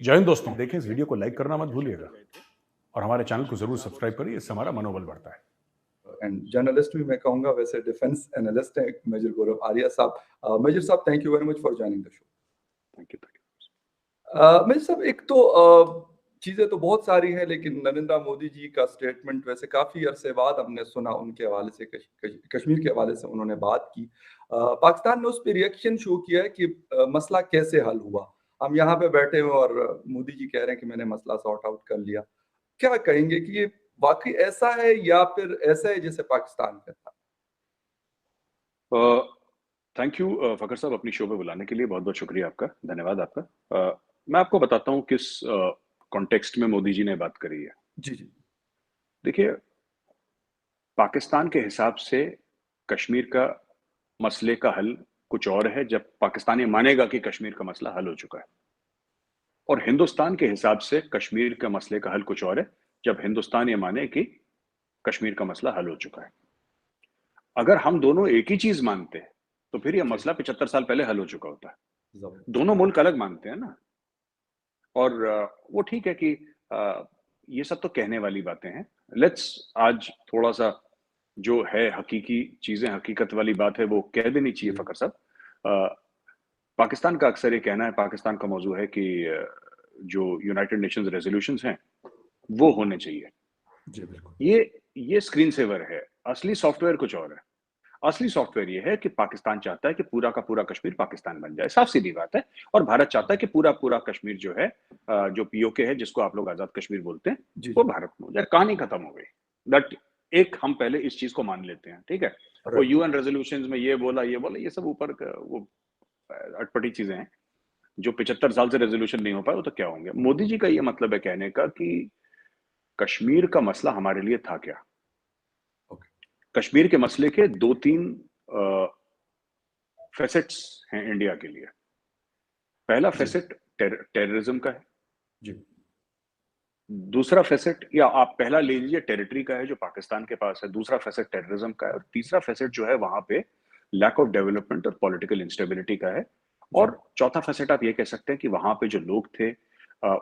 जय हिंद दोस्तों, देखें इस वीडियो को लाइक करना मत भूलिएगा और हमारे चैनल को जरूर सब्सक्राइब करिए, इससे हमारा मनोबल बढ़ता है। एंड जर्नलिस्ट भी मैं कहूंगा, वैसे डिफेंस एनालिस्ट है मेजर गौरव आर्या साहब। मेजर साहब, thank you very much for joining the show. Thank you. Major साहब, एक तो चीजें तो बहुत सारी हैं, लेकिन नरेंद्र मोदी जी का स्टेटमेंट वैसे काफी अरसे बाद हमने सुना, उनके हवाले से कश्मीर के हवाले से उन्होंने बात की। पाकिस्तान ने उस पर रिएक्शन शो किया है कि मसला कैसे हल हुआ। हम यहाँ पे बैठे हुए और मोदी जी कह रहे हैं कि मैंने मसला सॉर्ट आउट कर लिया। क्या कहेंगे कि ये वाकई ऐसा है या फिर ऐसा है जैसे पाकिस्तान में था? थैंक यू फकर साहब, अपनी शो पे बुलाने के लिए बहुत बहुत शुक्रिया आपका, धन्यवाद आपका। मैं आपको बताता हूँ किस कॉन्टेक्स्ट में मोदी जी ने बात करी है। जी जी। देखिए, पाकिस्तान के हिसाब से कश्मीर का मसले का हल कुछ और है जब पाकिस्तान ये मानेगा कि कश्मीर का मसला हल हो चुका है, और हिंदुस्तान के हिसाब से कश्मीर के मसले का हल कुछ और है जब हिंदुस्तान ये माने कि कश्मीर का मसला हल हो चुका है। अगर हम दोनों एक ही चीज मानते तो फिर यह मसला 75 साल पहले हल हो चुका होता है। दोनों मुल्क अलग मानते हैं ना, और वो ठीक है कि ये सब तो कहने वाली बातें हैं। लेट्स आज थोड़ा सा जो है हकीकी चीजें, हकीकत वाली बात है, वो कह देनी चाहिए फकर साहब। पाकिस्तान का अक्सर ये कहना है, पाकिस्तान का मौजू है कि जो यूनाइटेड नेशंस रेजोल्यूशंस हैं वो होने चाहिए। जी बिल्कुल। ये स्क्रीन सेवर है, असली सॉफ्टवेयर कुछ और है। असली सॉफ्टवेयर ये है कि पाकिस्तान चाहता है कि पूरा का पूरा कश्मीर पाकिस्तान बन जाए, साफ सीधी बात है। और भारत चाहता है कि पूरा पूरा कश्मीर जो है, जो पीओके है, जिसको आप लोग आजाद कश्मीर बोलते हैं, जी वो भारत में हो जाए। कहानी खत्म हो गई। दैट एक हम पहले इस चीज को मान लेते हैं, ठीक है। वो यूएन रेजोल्यूशंस में ये बोला, ये सब ऊपर वो अटपटी चीजें हैं जो 75 साल से रेजोल्यूशन नहीं हो पाए, वो तो क्या होंगे। मोदी जी का ये मतलब है कहने का कि कश्मीर का मसला हमारे लिए था क्या। कश्मीर के मसले के दो तीन फेसेट्स हैं इंडिया के लिए। पहला फेसेट टेररिज्म का है जी। दूसरा फेसेट, या आप पहला ले लीजिए, टेरिटरी का है जो पाकिस्तान के पास है। दूसरा फेसेट टेररिज्म का है, और तीसरा फेसेट जो है वहां पे लैक ऑफ डेवलपमेंट और पॉलिटिकल इंस्टेबिलिटी का है। और चौथा फेसेट आप ये कह सकते हैं कि वहां पे जो लोग थे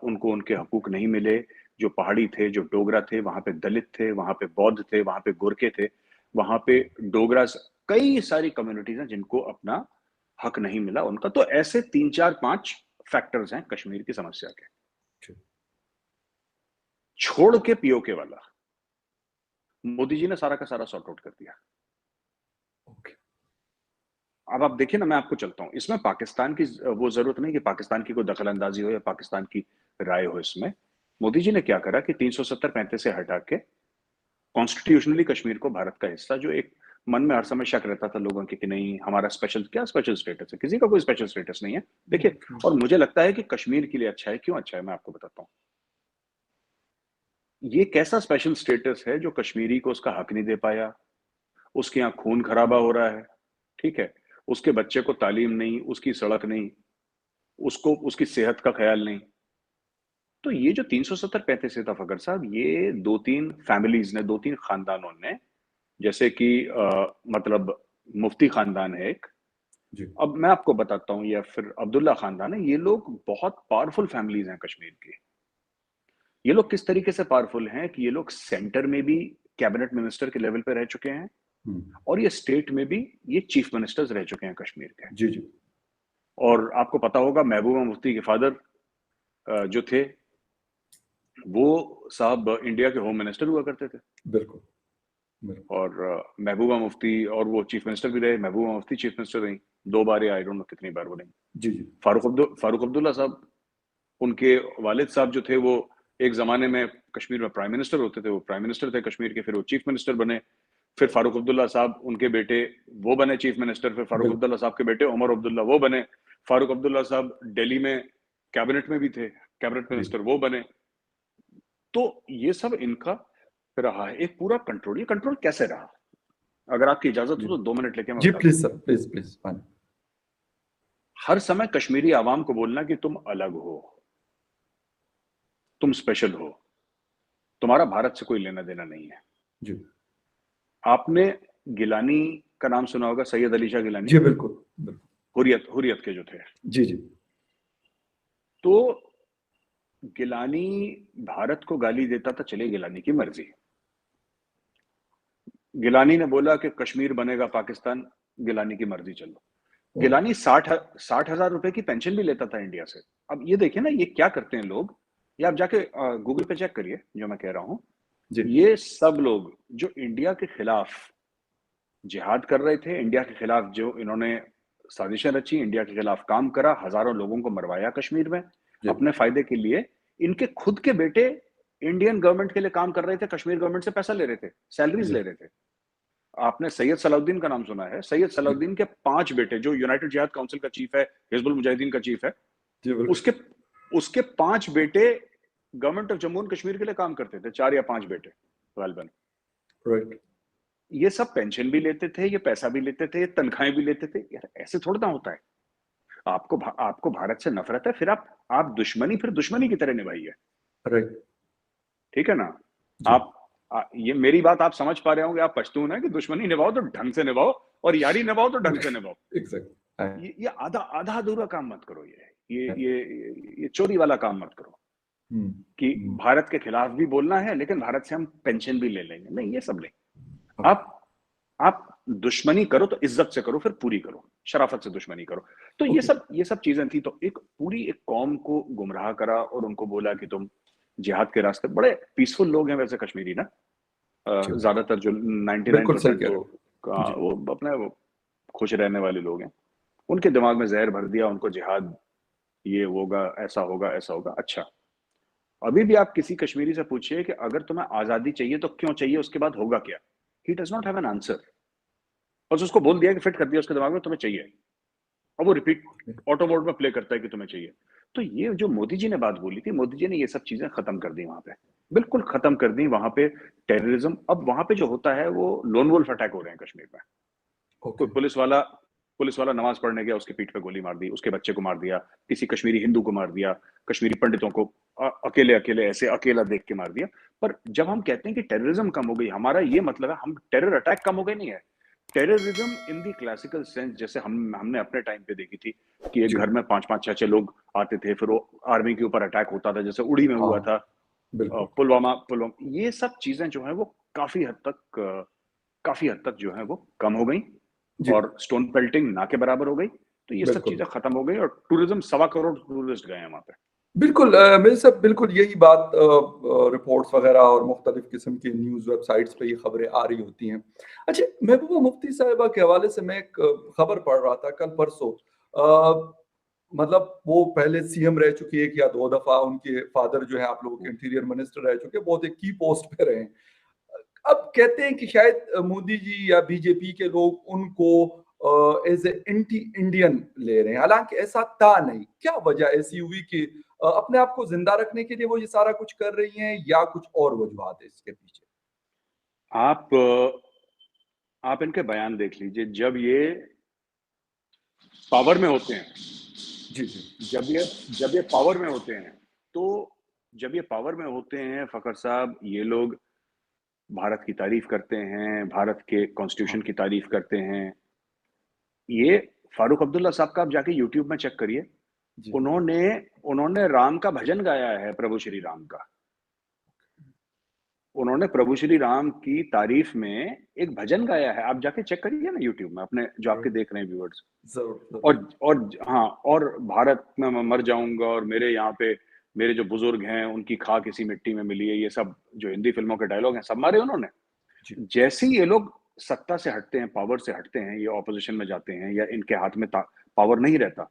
उनको उनके हकूक नहीं मिले। जो पहाड़ी थे, जो डोगरा थे, वहां पे दलित थे, वहां पे बौद्ध थे, वहां पे गोरखे थे, वहां पे डोगरा, कई सारी कम्युनिटीज हैं जिनको अपना हक नहीं मिला उनका। तो ऐसे 3 4 5 फैक्टर्स हैं कश्मीर की समस्या के, छोड़ के पीओके वाला मोदी जी ने सारा का सारा सॉर्ट आउट कर दिया। अब आप देखिए ना, मैं आपको चलता हूं इसमें पाकिस्तान की वो जरूरत नहीं कि पाकिस्तान की कोई दखल अंदाजी हो या पाकिस्तान की राय हो। इसमें मोदी जी ने क्या करा कि 370-35 से हटा के कॉन्स्टिट्यूशनली कश्मीर को भारत का हिस्सा, जो एक मन में हर समय शक रहता था लोगों के कि नहीं हमारा स्पेशल, क्या स्पेशल स्टेटस है, किसी का कोई स्पेशल स्टेटस नहीं है। देखिए, और मुझे लगता है कि कश्मीर के लिए अच्छा है। क्यों अच्छा है, मैं आपको बताता हूं। ये कैसा स्पेशल स्टेटस है जो कश्मीरी को उसका हक नहीं दे पाया, उसके यहाँ खून खराबा हो रहा है, ठीक है, उसके बच्चे को तालीम नहीं, उसकी सड़क नहीं, उसको उसकी सेहत का ख्याल नहीं। तो ये जो 370-35 था फकर साहब, ये दो तीन फैमिलीज ने, दो तीन खानदानों ने, जैसे कि मतलब मुफ्ती खानदान है एक, अब मैं आपको बताता हूँ, या फिर अब्दुल्ला खानदान है, ये लोग बहुत पावरफुल फैमिलीज हैं कश्मीर की। ये लोग किस तरीके से पावरफुल हैं कि ये लोग सेंटर में भी कैबिनेट मिनिस्टर के लेवल पे रह चुके हैं, और ये स्टेट में भी ये चीफ मिनिस्टर्स रह चुके हैं कश्मीर के। जी जी। और आपको पता होगा महबूबा मुफ्ती के फादर जो थे, वो साहब इंडिया के होम मिनिस्टर हुआ करते थे। बिल्कुल। और महबूबा मुफ्ती, और वो चीफ मिनिस्टर भी रहे, महबूबा मुफ्ती चीफ मिनिस्टर रही 2 बार, या आई डोंट नो कितनी बार वो रही। जी जी। फारूक अब्दुल्ला साहब, उनके वालिद साहब जो थे, वो एक जमाने में कश्मीर में प्राइम मिनिस्टर होते थे, वो प्राइम मिनिस्टर थे कश्मीर के, फिर वो चीफ मिनिस्टर बने। फिर फारूक अब्दुल्ला साहब, उनके बेटे वो बने चीफ मिनिस्टर। फिर फारूक अब्दुल्ला साहब के बेटे उमर अब्दुल्ला वो बने। फारूक अब्दुल्ला साहब दिल्ली में कैबिनेट में भी थे, कैबिनेट मिनिस्टर वो बने। तो ये सब इनका रहा है एक पूरा कंट्रोल। ये कंट्रोल कैसे रहा, अगर आपकी इजाजत हो तो 2 मिनट लेके मैं जी बताता प्लीज सर, प्लीज प्लीज। हर समय कश्मीरी आवाम को बोलना कि तुम अलग हो, तुम स्पेशल हो, तुम्हारा भारत से कोई लेना देना नहीं है। जी। आपने गिलानी का नाम सुना होगा, सैयद अली शाह गिलानी। जी बिल्कुल। हुर्रियत के जो थे। जी जी। तो गिलानी भारत को गाली देता था, चले गिलानी की मर्जी। गिलानी ने बोला कि कश्मीर बनेगा पाकिस्तान, गिलानी की मर्जी, चलो। गिलानी 60,000 रुपए की पेंशन भी लेता था इंडिया से। अब ये देखिए ना, ये क्या करते हैं लोग, ये आप जाके गूगल पे चेक करिए जो मैं कह रहा हूँ। ये सब लोग जो इंडिया के खिलाफ जिहाद कर रहे थे, इंडिया के खिलाफ जो इन्होंने साजिशें रची, इंडिया के खिलाफ काम करा, हजारों लोगों को मरवाया कश्मीर में अपने फायदे के लिए, इनके खुद के बेटे इंडियन गवर्नमेंट के लिए काम कर रहे थे, कश्मीर गवर्नमेंट से पैसा ले रहे थे, सैलरीज ले रहे थे। आपने सैयद सलाउद्दीन का नाम सुना है? सैयद सलाउद्दीन के 5 बेटे, जो यूनाइटेड जिहाद काउंसिल का चीफ है, हिजबुल मुजाहिदीन का चीफ है, उसके उसके 5 बेटे government of Jammu and Kashmir के लिए काम करते थे, 4 या 5 बेटे गालिबन। राइट। ये सब पेंशन भी लेते थे, ये पैसा भी लेते थे, तनख्वाहें भी लेते थे। यार ऐसे थोड़ा ना होता है। आपको भारत से नफरत है, फिर आप दुश्मनी की तरह निभाइए। राइट। ठीक है ना? ये मेरी बात आप समझ पा रहे होंगे, आप पश्तून है कि दुश्मनी निभाओ तो ढंग से निभाओ, और यारी निभाओ तो ढंग से निभाओ। एग्जैक्टली। ये आधा अधूरा काम मत करो। ये चोरी वाला काम मत करो कि भारत के खिलाफ भी बोलना है लेकिन भारत से हम पेंशन भी ले लेंगे। नहीं, ये सब नहीं। आप दुश्मनी करो तो इज्जत से करो, फिर पूरी करो, शराफत से दुश्मनी करो। तो ये सब चीजें थी। तो एक कौम को गुमराह करा और उनको बोला कि तुम जिहाद के रास्ते, बड़े पीसफुल लोग हैं वैसे कश्मीरी ना, ज्यादातर जो 99% तो वो अपने वो खुश रहने वाले लोग हैं। उनके दिमाग में जहर भर दिया, उनको जिहाद ये होगा, ऐसा होगा, ऐसा होगा। अच्छा, अभी भी आप किसी कश्मीरी से पूछिए कि अगर तुम्हें आजादी चाहिए तो क्यों चाहिए, उसके बाद होगा क्या, he does not have an answer. बस उसको बोल दिया कि फिट कर दिया उसके दिमाग में तुम्हें चाहिए, और वो रिपीट ऑटो मोड में प्ले करता है कि तुम्हें चाहिए। तो ये जो मोदी जी ने बात बोली थी, मोदी जी ने ये सब चीजें खत्म कर दी वहां पे, बिल्कुल खत्म कर दी वहां पे टेररिज्म। अब वहां पे जो होता है वो लोन वोल्फ अटैक हो रहे हैं कश्मीर में। कोई पुलिस वाला नमाज पढ़ने गया, उसके पीठ पे गोली मार दी, उसके बच्चे को मार दिया, किसी कश्मीरी हिंदू को मार दिया, कश्मीरी पंडितों को अकेला देख के मार दिया। पर जब हम कहते हैं कि टेररिज्म कम हो गई, हमारा ये मतलब है हम टेरर अटैक कम हो गए नहीं है। Terrorism in the classical sense, जैसे हमने अपने टाइम पे देखी थी कि एक घर में 5-5, 6-6 लोग आते थे, फिर वो आर्मी के ऊपर अटैक होता था, जैसे उड़ी में हुआ था, पुलवामा। ये सब चीजें जो है वो काफी हद तक जो है वो कम हो गई, और स्टोन पेल्टिंग ना के बराबर हो गई। तो ये सब चीजें खत्म हो गई, और टूरिज्म 1.25 करोड़ टूरिस्ट गए हैं वहां पे। बिल्कुल मेरे साहब, बिल्कुल यही बात रिपोर्ट्स वगैरह और मुख्तलिफ किस्म की न्यूज़ वेबसाइट्स पे ये खबरें आ रही होती हैं। अच्छा, महबूबा मुफ्ती साहिबा के हवाले से मैं एक खबर पढ़ रहा था कल परसों। मतलब वो पहले सीएम रह चुकी है, 1 या 2 दफा उनके फादर जो है आप लोगों के इंटीरियर मिनिस्टर रह चुके, बहुत एक की पोस्ट पे रहे। अब कहते हैं कि शायद मोदी जी या बीजेपी के लोग उनको एज ए एंटी इंडियन ले रहे हैं, हालांकि ऐसा था नहीं। क्या वजह ऐसी हुई कि अपने आप को जिंदा रखने के लिए वो ये सारा कुछ कर रही हैं, या कुछ और वजूहत है इसके पीछे? आप इनके बयान देख लीजिए, जब ये पावर में होते हैं, जब ये पावर में होते हैं, तो जब ये पावर में होते हैं फखर साहब, ये लोग भारत की तारीफ करते हैं, भारत के कॉन्स्टिट्यूशन की तारीफ करते हैं। ये फारूक अब्दुल्ला साहब का आप जाके यूट्यूब में चेक करिए, उन्होंने राम का भजन गाया है, प्रभु श्री राम का। उन्होंने प्रभु श्री राम की तारीफ में एक भजन गाया है, आप जाके चेक करिए ना यूट्यूब में, अपने जो आपके देख रहे हैं व्यूअर्स। और भारत में मैं मर जाऊंगा, और मेरे यहाँ पे मेरे जो बुजुर्ग हैं उनकी खाक इसी मिट्टी में मिली है, ये सब जो हिंदी फिल्मों के डायलॉग हैं सब मारे उन्होंने। जैसे ही ये लोग सत्ता से हटते हैं, पावर से हटते हैं, ये ऑपोजिशन में जाते हैं, या इनके हाथ में पावर नहीं रहता,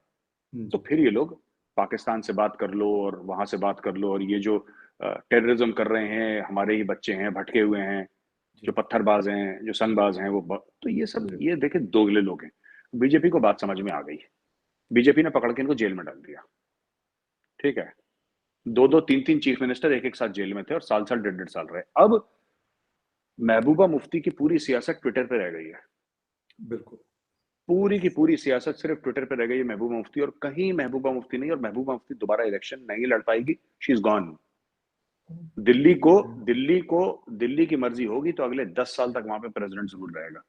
तो फिर ये लोग पाकिस्तान से बात कर लो और वहां से बात कर लो, और ये जो टेररिज्म कर रहे हैं, हमारे ही बच्चे हैं, भटके हुए हैं, जो पत्थरबाज हैं, जो संगबाज हैं, वो तो ये सब, ये देखे दोगले लोग हैं। बीजेपी को बात समझ में आ गई, बीजेपी ने पकड़ के इनको जेल में डाल दिया। ठीक है, 2-2, 3-3 चीफ मिनिस्टर एक साथ जेल में थे, और साल 1.5 साल रहे। अब महबूबा मुफ्ती की पूरी सियासत ट्विटर पे रह गई है। बिल्कुल, पूरी की पूरी सियासत सिर्फ ट्विटर पे रह गई है महबूबा मुफ्ती, और कहीं महबूबा मुफ्ती नहीं, और महबूबा मुफ्ती दोबारा इलेक्शन नहीं लड़ पाएगी। She is gone. दिल्ली की मर्जी होगी तो अगले 10 साल तक वहां पे प्रेसिडेंट जरूर रहेगा।